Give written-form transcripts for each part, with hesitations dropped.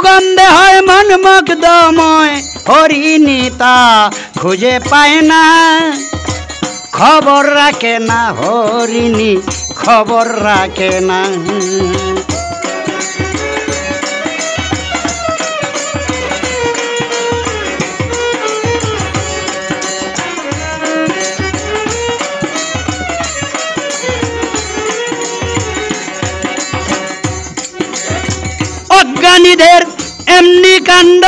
সুগন্ধে হয় মন মুগ্ধময় হরিণী তা খুঁজে পায় না খবর রাখে না হরিণী খবর রাখে না অজ্ঞানীদের এমনি কাণ্ড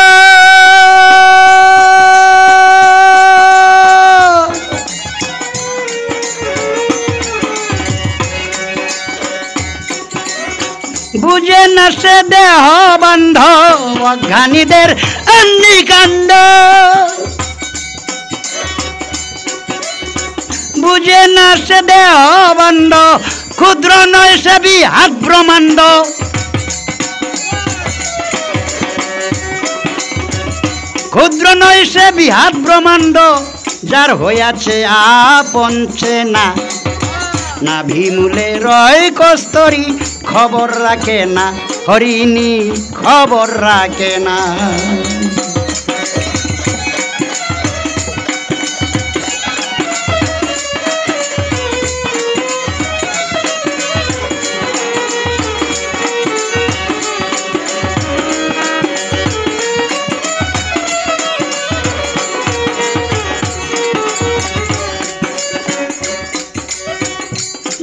বুঝে না সে দেহ বন্ধ অজ্ঞানীদের এমনি কাণ্ড বুঝে না সে দেহ বন্ধ ক্ষুদ্র নয় সে বিহাত ব্রহ্মাণ্ড ক্ষুদ্র নয় সে বিহাত ব্রহ্মাণ্ড যার হইয়াছে আপনছে না নাভিমূলে রয় কস্তরী খবর রাখে না হরিণী খবর রাখে না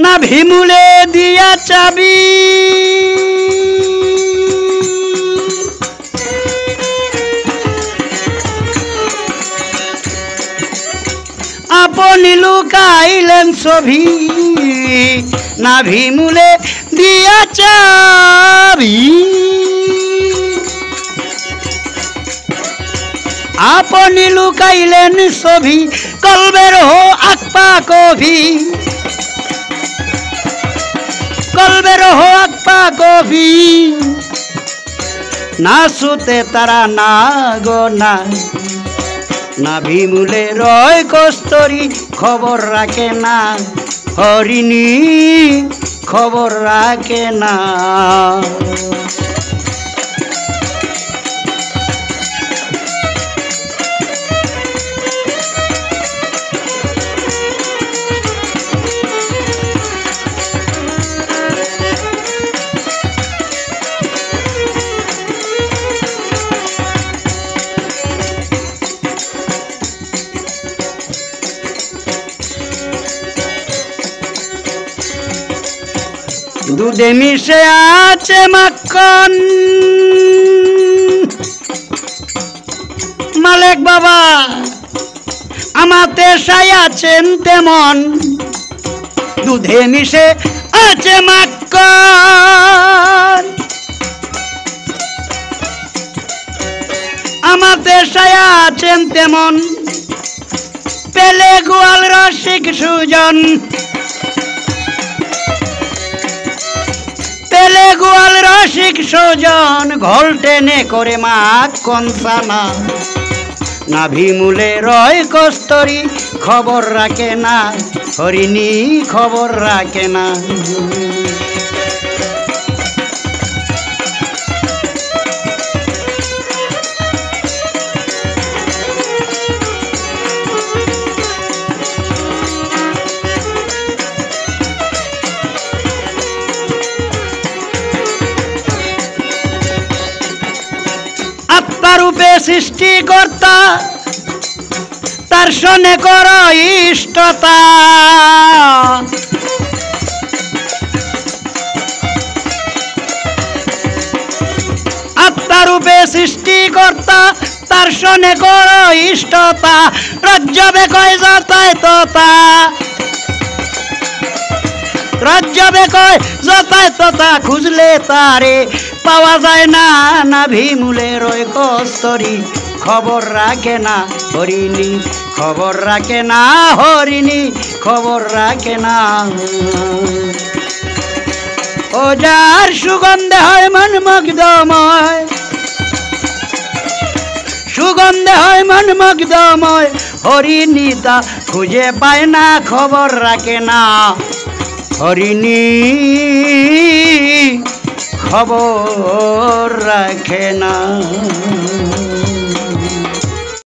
নাভিমূলে দিয়া চাবি আপনি লুকাইলেন ছবি নাভিমূলে দিয়া চাবি আপনি লুকাইলেন ছবি কলবের হো আকপা কভি কলবের হো আকপা কভি না সুতে তারা না গো না নাভিমূলে রয় কস্তরী খবর রাখে না হরিণী খবর রাখে না দুধে মিশে আছে মাখন মালিক বাবা আমাতে সাই আছেন তেমন দুধে মিশে আছে মাখন আমাতে সাই আছেন তেমন পেলে গোয়াল রসিক সুজন পেলে গোয়াল রসিক সুজন ঘোল টেনে করে মাখন সানা নাভিমূলে রয় কস্তরী খবর রাখে না হরিণী খবর রাখে না রূপে সৃষ্টিকর্তা তার সনে কর ইষ্টতা আত্মারূপে সৃষ্টিকর্তা তার সনে কর ইষ্টতা রজ্জবে কয় যথাযথতা রজ্জবে কয় যথাযথতা খুঁজলে তারে পাওয়া যায় না নাভিমূলে রয় কস্তরী খবর রাখে না হরিণী খবর রাখে না হরিণী খবর রাখে না ও যার সুগন্ধে হয় মন মুগ্ধময় সুগন্ধে হয় মন মুগ্ধময় হরিণী তা খুঁজে পায় না খবর রাখে না হরিণী খবর রাখে না।